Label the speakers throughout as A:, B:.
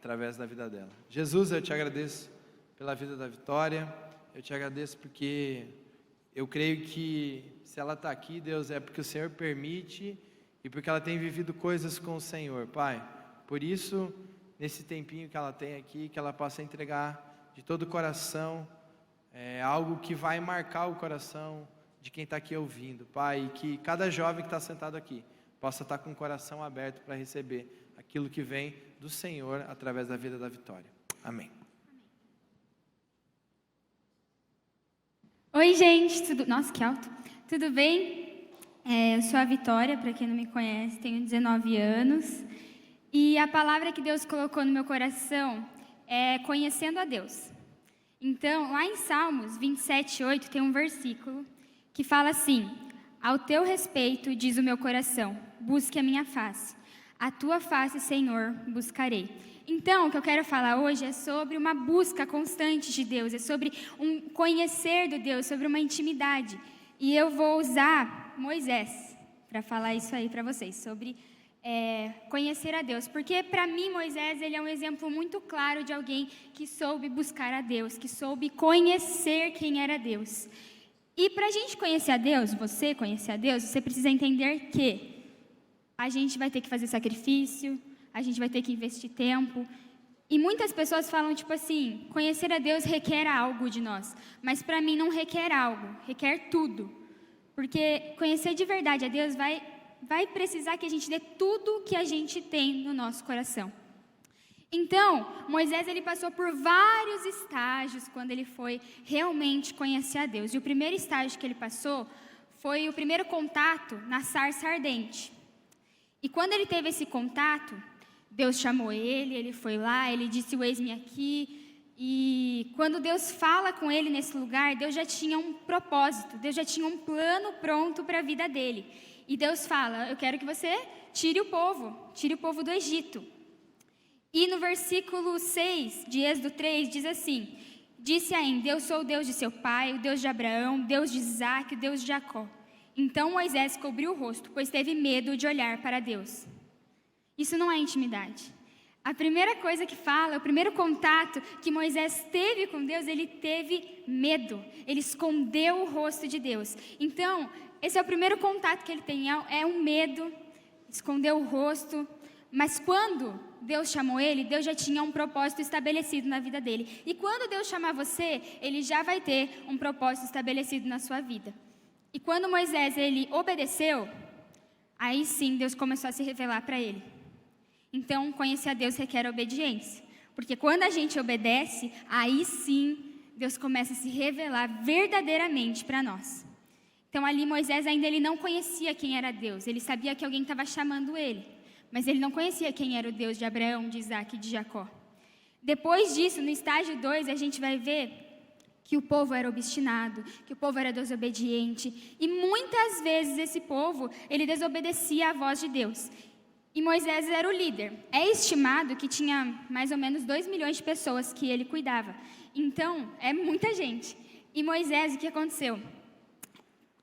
A: através da vida dela. Jesus, eu te agradeço pela vida da Vitória, eu te agradeço porque eu creio que se ela está aqui, Deus, é porque o Senhor permite e porque ela tem vivido coisas com o Senhor, Pai. Por isso, nesse tempinho que ela tem aqui, que ela possa entregar de todo o coração, algo que vai marcar o coração de quem está aqui ouvindo, Pai, e que cada jovem que está sentado aqui possa estar com o coração aberto para receber aquilo que vem do Senhor através da vida da Vitória. Amém.
B: Oi, gente, nossa, que alto. Tudo bem? Eu sou a Vitória, para quem não me conhece, tenho 19 anos. E a palavra que Deus colocou no meu coração é conhecendo a Deus. Então, lá em Salmos 27:8, tem um versículo que fala assim: ao teu respeito, diz o meu coração, busque a minha face. A tua face, Senhor, buscarei. Então, o que eu quero falar hoje é sobre uma busca constante de Deus, é sobre um conhecer do Deus, sobre uma intimidade. E eu vou usar Moisés para falar isso aí para vocês, sobre conhecer a Deus. Porque, para mim, Moisés ele é um exemplo muito claro de alguém que soube buscar a Deus, que soube conhecer quem era Deus. E para a gente conhecer a Deus, você conhecer a Deus, você precisa entender que a gente vai ter que fazer sacrifício, a gente vai ter que investir tempo. E muitas pessoas falam tipo assim, conhecer a Deus requer algo de nós. Mas para mim não requer algo, requer tudo. Porque conhecer de verdade a Deus vai precisar que a gente dê tudo que a gente tem no nosso coração. Então, Moisés ele passou por vários estágios quando ele foi realmente conhecer a Deus. E o primeiro estágio que ele passou foi o primeiro contato na sarça ardente. E quando ele teve esse contato, Deus chamou ele foi lá, ele disse, o eis-me aqui. E quando Deus fala com ele nesse lugar, Deus já tinha um propósito, Deus já tinha um plano pronto para a vida dele. E Deus fala, eu quero que você tire o povo do Egito. E no versículo 6 de Êxodo 3 diz assim, disse ainda, eu sou o Deus de seu pai, o Deus de Abraão, o Deus de Isaque, o Deus de Jacó. Então Moisés cobriu o rosto, pois teve medo de olhar para Deus. Isso não é intimidade. A primeira coisa que fala, o primeiro contato que Moisés teve com Deus, ele teve medo. Ele escondeu o rosto de Deus. Então, esse é o primeiro contato que ele tem, é um medo, escondeu o rosto. Mas quando Deus chamou ele, Deus já tinha um propósito estabelecido na vida dele. E quando Deus chamar você, ele já vai ter um propósito estabelecido na sua vida. E quando Moisés ele obedeceu, aí sim Deus começou a se revelar para ele. Então, conhecer a Deus requer obediência. Porque quando a gente obedece, aí sim Deus começa a se revelar verdadeiramente para nós. Então, ali Moisés ainda ele não conhecia quem era Deus. Ele sabia que alguém estava chamando ele. Mas ele não conhecia quem era o Deus de Abraão, de Isaque e de Jacó. Depois disso, no estágio 2, a gente vai ver que o povo era obstinado, que o povo era desobediente. E muitas vezes esse povo, ele desobedecia à voz de Deus. E Moisés era o líder. É estimado que tinha mais ou menos 2 milhões de pessoas que ele cuidava. Então, é muita gente. E Moisés, o que aconteceu?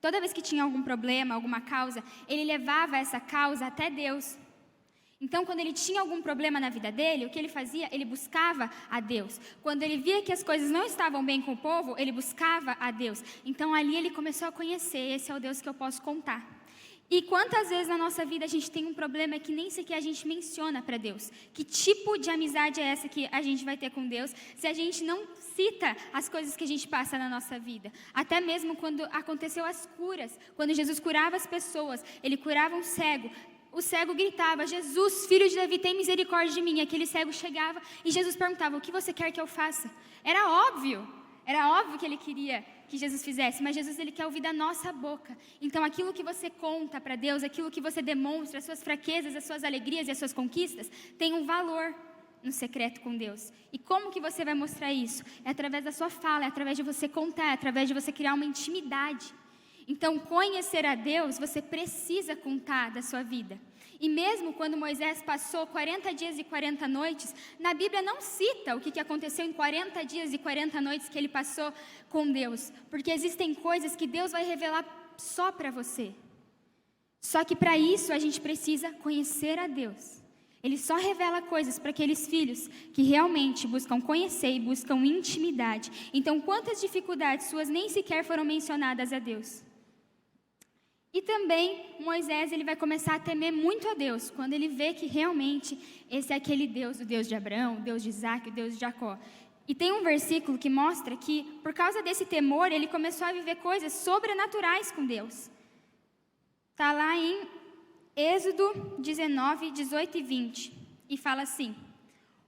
B: Toda vez que tinha algum problema, alguma causa, ele levava essa causa até Deus. Então, quando ele tinha algum problema na vida dele, o que ele fazia? Ele buscava a Deus. Quando ele via que as coisas não estavam bem com o povo, ele buscava a Deus. Então, ali ele começou a conhecer, esse é o Deus que eu posso contar. E quantas vezes na nossa vida a gente tem um problema que nem sequer a gente menciona para Deus? Que tipo de amizade é essa que a gente vai ter com Deus se a gente não cita as coisas que a gente passa na nossa vida? Até mesmo quando aconteceu as curas, quando Jesus curava as pessoas, ele curava um cego. O cego gritava, Jesus, filho de Davi, tem misericórdia de mim. E aquele cego chegava e Jesus perguntava, o que você quer que eu faça? Era óbvio que ele queria que Jesus fizesse, mas Jesus ele quer ouvir da nossa boca. Então aquilo que você conta para Deus, aquilo que você demonstra, as suas fraquezas, as suas alegrias e as suas conquistas, tem um valor no secreto com Deus. E como que você vai mostrar isso? É através da sua fala, é através de você contar, é através de você criar uma intimidade. Então, conhecer a Deus, você precisa contar da sua vida. E mesmo quando Moisés passou 40 dias e 40 noites, na Bíblia não cita o que aconteceu em 40 dias e 40 noites que ele passou com Deus. Porque existem coisas que Deus vai revelar só para você. Só que para isso a gente precisa conhecer a Deus. Ele só revela coisas para aqueles filhos que realmente buscam conhecer e buscam intimidade. Então, quantas dificuldades suas nem sequer foram mencionadas a Deus? E também, Moisés, ele vai começar a temer muito a Deus, quando ele vê que realmente esse é aquele Deus, o Deus de Abraão, o Deus de Isaac, o Deus de Jacó. E tem um versículo que mostra que, por causa desse temor, ele começou a viver coisas sobrenaturais com Deus. Está lá em Êxodo 19, 18 e 20, e fala assim: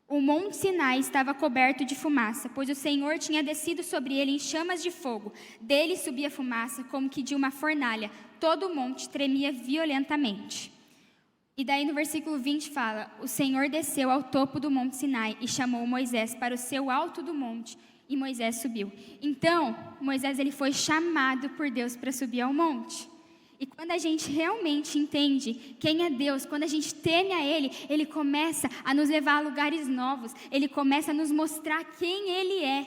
B: o monte Sinai estava coberto de fumaça, pois o Senhor tinha descido sobre ele em chamas de fogo. Dele subia fumaça como que de uma fornalha. Todo o monte tremia violentamente. E daí no versículo 20 fala: o Senhor desceu ao topo do monte Sinai e chamou Moisés para o seu alto do monte, e Moisés subiu. Então, Moisés ele foi chamado por Deus para subir ao monte. E quando a gente realmente entende quem é Deus, quando a gente teme a Ele, Ele começa a nos levar a lugares novos, Ele começa a nos mostrar quem Ele é.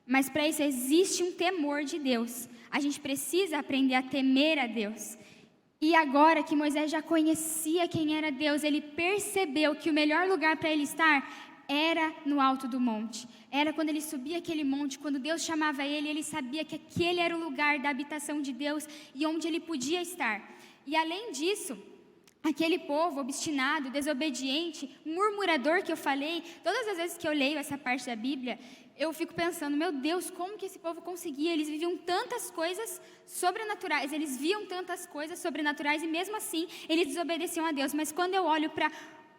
B: Mas para isso existe um temor de Deus. A gente precisa aprender a temer a Deus. E agora que Moisés já conhecia quem era Deus, ele percebeu que o melhor lugar para ele estar era no alto do monte. Era quando ele subia aquele monte, quando Deus chamava ele, ele sabia que aquele era o lugar da habitação de Deus e onde ele podia estar. E além disso, aquele povo obstinado, desobediente, murmurador que eu falei, todas as vezes que eu leio essa parte da Bíblia, eu fico pensando, meu Deus, como que esse povo conseguia? Eles viviam tantas coisas sobrenaturais, eles viam tantas coisas sobrenaturais e mesmo assim eles desobedeciam a Deus. Mas quando eu olho para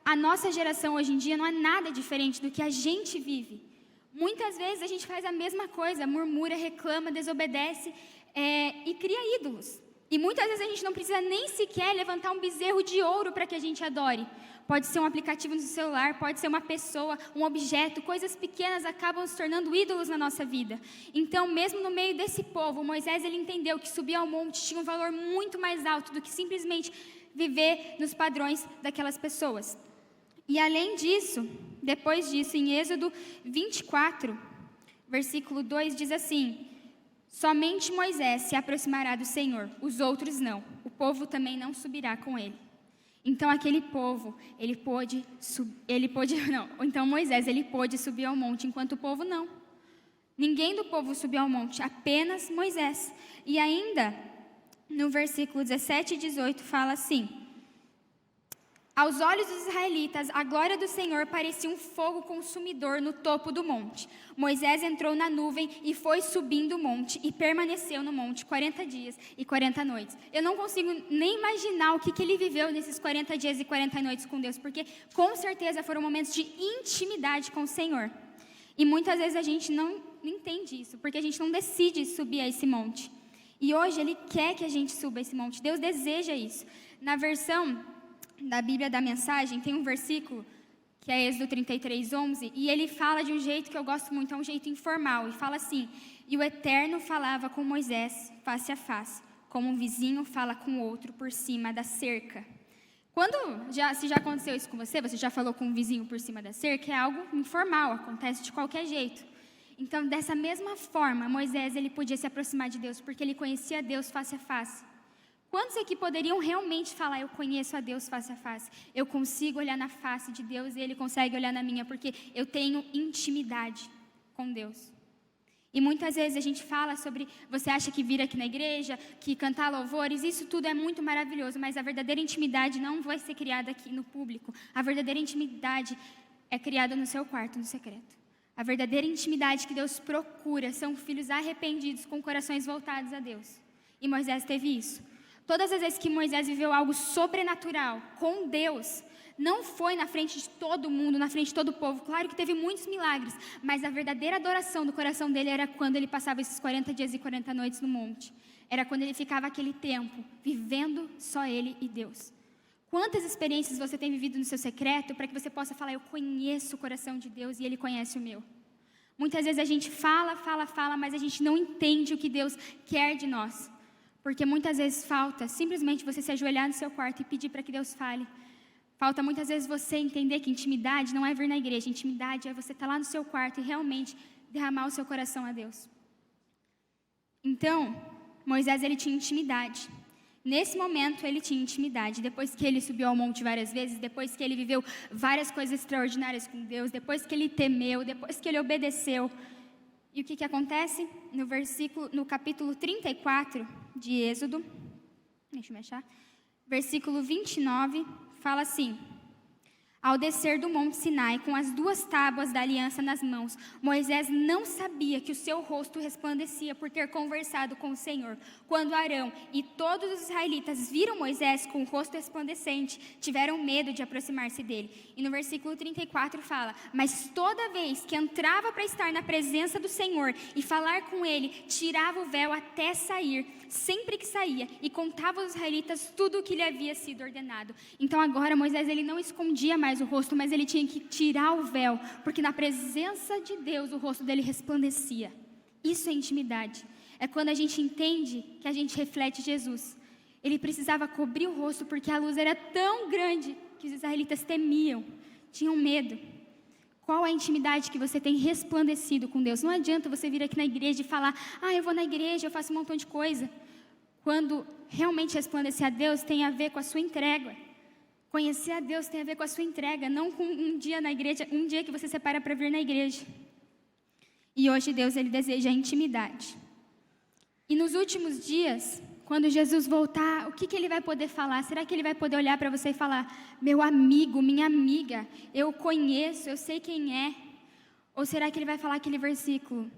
B: a nossa geração hoje em dia, não é nada diferente do que a gente vive. Muitas vezes a gente faz a mesma coisa, murmura, reclama, desobedece e cria ídolos. E muitas vezes a gente não precisa nem sequer levantar um bezerro de ouro para que a gente adore. Pode ser um aplicativo no celular, pode ser uma pessoa, um objeto, coisas pequenas acabam se tornando ídolos na nossa vida. Então, mesmo no meio desse povo, Moisés ele entendeu que subir ao monte tinha um valor muito mais alto do que simplesmente viver nos padrões daquelas pessoas. E além disso, depois disso, em Êxodo 24, versículo 2 diz assim: somente Moisés se aproximará do Senhor, os outros não. O povo também não subirá com ele. Então aquele povo, então Moisés, ele pôde subir ao monte, enquanto o povo não. Ninguém do povo subiu ao monte, apenas Moisés. E ainda, no versículo 17 e 18, fala assim: aos olhos dos israelitas, a glória do Senhor parecia um fogo consumidor no topo do monte. Moisés entrou na nuvem e foi subindo o monte e permaneceu no monte 40 dias e 40 noites. Eu não consigo nem imaginar o que ele viveu nesses 40 dias e 40 noites com Deus, porque com certeza foram momentos de intimidade com o Senhor. E muitas vezes a gente não entende isso, porque a gente não decide subir a esse monte. E hoje Ele quer que a gente suba esse monte. Deus deseja isso. Na versão da Bíblia da Mensagem, tem um versículo, que é Êxodo 33, 11, e ele fala de um jeito que eu gosto muito, é um jeito informal, e fala assim: e o Eterno falava com Moisés face a face, como um vizinho fala com o outro por cima da cerca. Se já aconteceu isso com você já falou com um vizinho por cima da cerca, é algo informal, acontece de qualquer jeito. Então, dessa mesma forma, Moisés ele podia se aproximar de Deus, porque ele conhecia Deus face a face. Quantos aqui poderiam realmente falar: eu conheço a Deus face a face, eu consigo olhar na face de Deus e Ele consegue olhar na minha, porque eu tenho intimidade com Deus? E muitas vezes a gente fala sobre, você acha que vir aqui na igreja, que cantar louvores, isso tudo é muito maravilhoso, mas a verdadeira intimidade não vai ser criada aqui no público. A verdadeira intimidade é criada no seu quarto, no secreto. A verdadeira intimidade que Deus procura são filhos arrependidos com corações voltados a Deus. E Moisés teve isso. Todas as vezes que Moisés viveu algo sobrenatural com Deus, não foi na frente de todo mundo, na frente de todo o povo. Claro que teve muitos milagres, mas a verdadeira adoração do coração dele era quando ele passava esses 40 dias e 40 noites no monte. Era quando ele ficava aquele tempo, vivendo só ele e Deus. Quantas experiências você tem vivido no seu secreto para que você possa falar: eu conheço o coração de Deus e Ele conhece o meu? Muitas vezes a gente fala, mas a gente não entende o que Deus quer de nós. Porque muitas vezes falta simplesmente você se ajoelhar no seu quarto e pedir para que Deus fale. Falta muitas vezes você entender que intimidade não é vir na igreja. Intimidade é você estar lá no seu quarto e realmente derramar o seu coração a Deus. Então, Moisés ele tinha intimidade. Nesse momento, ele tinha intimidade. Depois que ele subiu ao monte várias vezes, depois que ele viveu várias coisas extraordinárias com Deus, depois que ele temeu, depois que ele obedeceu. E o que acontece? No capítulo 34 de Êxodo, deixa eu me achar, versículo 29, fala assim: ao descer do monte Sinai, com as 2 tábuas da aliança nas mãos, Moisés não sabia que o seu rosto resplandecia por ter conversado com o Senhor. Quando Arão e todos os israelitas viram Moisés com o rosto resplandecente, tiveram medo de aproximar-se dele. E no versículo 34 fala: mas toda vez que entrava para estar na presença do Senhor e falar com ele, tirava o véu até sair, sempre que saía, e contava aos israelitas tudo o que lhe havia sido ordenado. Então agora Moisés, ele não escondia mais o rosto, mas ele tinha que tirar o véu, porque na presença de Deus o rosto dele resplandecia. Isso é intimidade. É quando a gente entende que a gente reflete Jesus. Ele precisava cobrir o rosto porque a luz era tão grande que os israelitas temiam, tinham medo. Qual a intimidade que você tem resplandecido com Deus? Não adianta você vir aqui na igreja e falar: eu vou na igreja, eu faço um montão de coisa. Quando realmente resplandecer a Deus tem a ver com a sua entrega. Conhecer a Deus tem a ver com a sua entrega, não com um dia na igreja, um dia que você separa para vir na igreja. E hoje Deus, ele deseja a intimidade. E nos últimos dias, quando Jesus voltar, o que ele vai poder falar? Será que ele vai poder olhar para você e falar: meu amigo, minha amiga, eu conheço, eu sei quem é? Ou será que ele vai falar aquele versículo: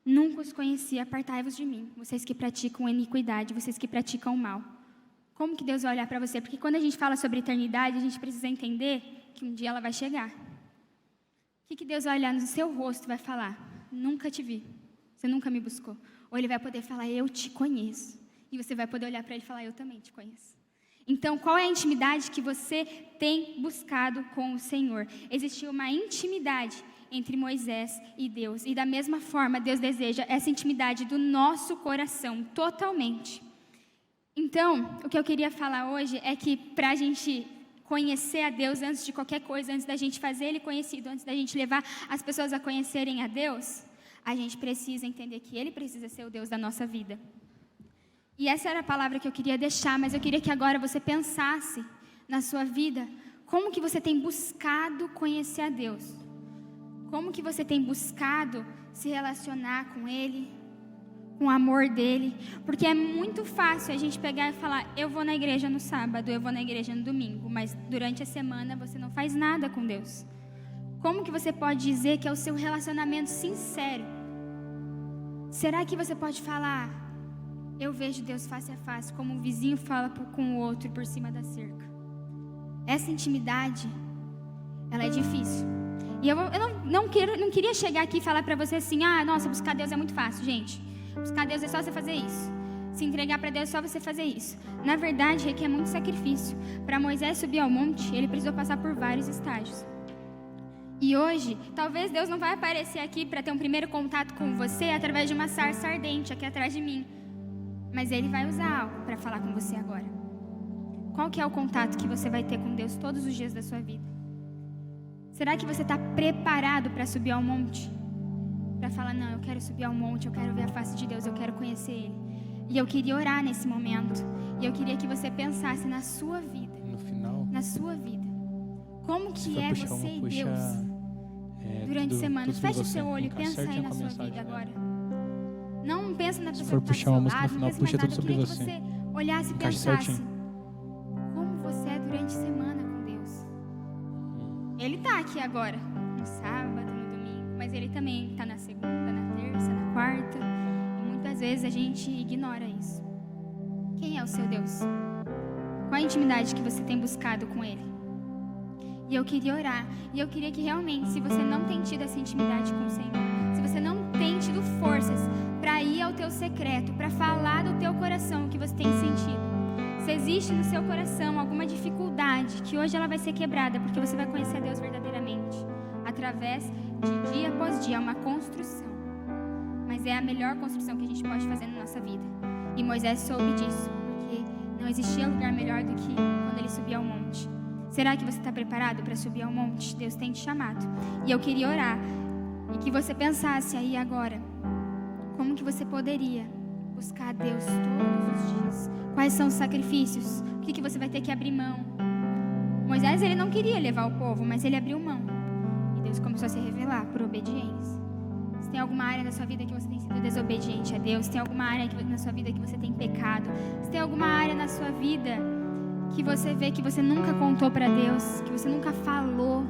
B: nunca os conheci, apartai-vos de mim, vocês que praticam iniquidade, vocês que praticam o mal? Como que Deus vai olhar para você? Porque quando a gente fala sobre eternidade, a gente precisa entender que um dia ela vai chegar. O que Deus vai olhar no seu rosto e vai falar: nunca te vi, você nunca me buscou. Ou ele vai poder falar: eu te conheço. E você vai poder olhar para ele e falar: eu também te conheço. Então, qual é a intimidade que você tem buscado com o Senhor? Existiu uma intimidade entre Moisés e Deus. E da mesma forma, Deus deseja essa intimidade do nosso coração, totalmente. Então, o que eu queria falar hoje é que para a gente conhecer a Deus antes de qualquer coisa, antes da gente fazer Ele conhecido, antes da gente levar as pessoas a conhecerem a Deus, a gente precisa entender que Ele precisa ser o Deus da nossa vida. E essa era a palavra que eu queria deixar, mas eu queria que agora você pensasse na sua vida, como que você tem buscado conhecer a Deus? Como que você tem buscado se relacionar com Ele, com o amor dEle? Porque é muito fácil a gente pegar e falar: eu vou na igreja no sábado, eu vou na igreja no domingo, mas durante a semana você não faz nada com Deus. Como que você pode dizer que é o seu relacionamento sincero? Será que você pode falar: eu vejo Deus face a face, como um vizinho fala com o outro por cima da cerca? Essa intimidade, ela é difícil. E eu não queria chegar aqui e falar para você assim: nossa, buscar Deus é muito fácil, gente. Buscar Deus é só você fazer isso. Se entregar para Deus é só você fazer isso. Na verdade, requer muito sacrifício. Para Moisés subir ao monte, ele precisou passar por vários estágios. E hoje, talvez Deus não vai aparecer aqui para ter um primeiro contato com você através de uma sarça ardente aqui atrás de mim. Mas Ele vai usar algo para falar com você agora. Qual que é o contato que você vai ter com Deus todos os dias da sua vida? Será que você está preparado para subir ao monte? Para falar: não, eu quero subir ao monte, eu quero ver a face de Deus, eu quero conhecer Ele. E eu queria orar nesse momento. E eu queria que você pensasse na sua vida.
C: No final,
B: na sua vida. Como que é
C: puxar
B: você
C: uma,
B: e Deus durante a semana? Feche o seu olho e pensa aí na sua vida agora. Não pensa na pessoa que está do seu lado, não pensa mais nada. Eu queria que você olhasse e pensasse como você é durante a semana com Deus. Ele está aqui agora, no sábado, no domingo, mas Ele também está na segunda, na terça, na quarta. E muitas vezes a gente ignora isso. Quem é o seu Deus? Qual a intimidade que você tem buscado com Ele? E eu queria orar. E eu queria que realmente, se você não tem tido essa intimidade com o Senhor, se você não tem tido forças para ir ao teu secreto, para falar do teu coração o que você tem sentido, se existe no seu coração alguma dificuldade, que hoje ela vai ser quebrada, porque você vai conhecer a Deus verdadeiramente, através de dia após dia, uma construção. Mas é a melhor construção que a gente pode fazer na nossa vida. E Moisés soube disso, porque não existia lugar melhor do que quando ele subia ao monte. Será que você está preparado para subir ao monte? Deus tem te chamado. E eu queria orar e que você pensasse aí agora, como que você poderia buscar a Deus todos os dias. Quais são os sacrifícios? O que você vai ter que abrir mão? Moisés, ele não queria levar o povo, mas ele abriu mão. E Deus começou a se revelar por obediência. Se tem alguma área na sua vida que você tem sido desobediente a Deus, se tem alguma área na sua vida que você tem pecado, se tem alguma área na sua vida que você vê que você nunca contou para Deus, que você nunca falou,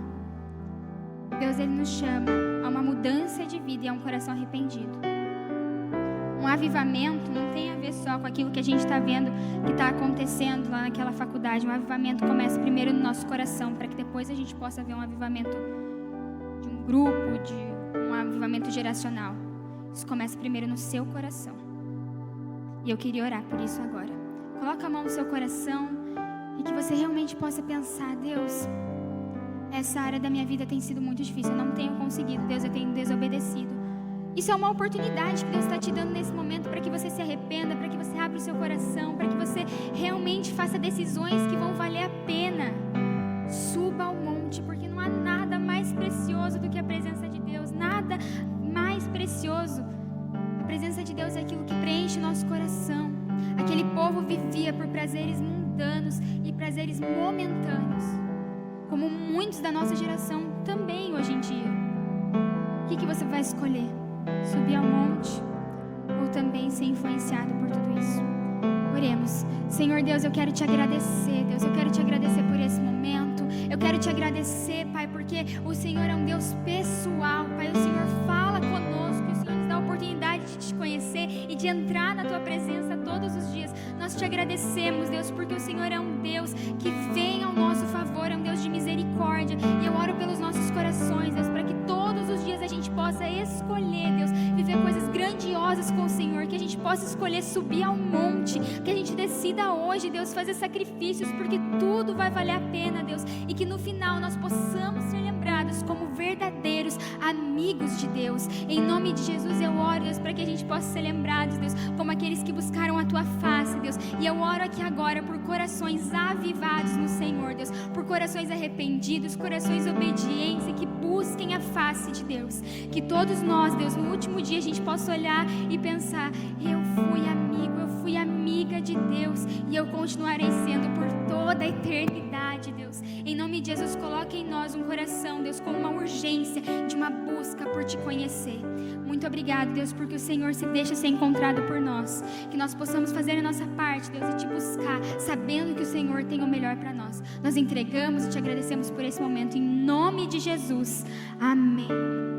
B: Deus, ele nos chama a uma mudança de vida e a um coração arrependido. Um avivamento não tem a ver só com aquilo que a gente está vendo que está acontecendo lá naquela faculdade. Um avivamento começa primeiro no nosso coração, para que depois a gente possa ver um avivamento de um grupo, de um avivamento geracional. Isso começa primeiro no seu coração. E eu queria orar por isso agora. Coloca a mão no seu coração e que você realmente possa pensar: Deus, essa área da minha vida tem sido muito difícil, eu não tenho conseguido, Deus, eu tenho desobedecido. Isso é uma oportunidade que Deus está te dando nesse momento para que você se arrependa, para que você abra o seu coração, para que você realmente faça decisões que vão valer a pena. Suba ao monte, porque não há nada mais precioso do que a presença de Deus, nada mais precioso. A presença de Deus é aquilo que preenche o nosso coração. Aquele povo vivia por prazeres mundanos e prazeres momentâneos, como muitos da nossa geração também hoje em dia. O que você vai escolher? Subir ao monte ou também ser influenciado por tudo isso? Oremos. Senhor Deus, eu quero te agradecer, Deus, eu quero te agradecer por esse momento. Eu quero te agradecer, Pai, porque o Senhor é um Deus pessoal, Pai. O Senhor fala conosco, o Senhor nos dá a oportunidade de te conhecer e de entrar na tua presença todos os dias. Nós te agradecemos, Deus, porque o Senhor é um Deus que vem ao nosso favor, é um Deus de misericórdia. E eu oro pelos nossos corações, Deus, para que todos os dias a gente possa escolher, Deus, viver coisas grandiosas com o Senhor, que a gente possa escolher subir ao monte, que a gente decida hoje, Deus, fazer sacrifícios, porque tudo vai valer a pena, Deus, e que no final nós possamos ser lembrados como verdadeiros amigos de Deus. Em nome de Jesus eu oro, Deus, para que a gente possa ser lembrados, Deus, como aqueles que buscaram a tua face, Deus. E eu oro aqui agora por corações avivados no Senhor, Deus, por corações arrependidos, corações obedientes e que busquem a face de Deus. Que todos nós, Deus, no último dia a gente possa olhar e pensar: eu fui amigo, eu fui amiga de Deus e eu continuarei sendo por toda a eternidade, Deus. Em nome de Jesus, coloque em nós um coração, Deus, com uma urgência de uma busca por te conhecer. Muito obrigado, Deus, porque o Senhor se deixa ser encontrado por nós. Que nós possamos fazer a nossa parte, Deus, e te buscar, sabendo que o Senhor tem o melhor para nós. Nós entregamos e te agradecemos por esse momento, em nome de Jesus. Amém.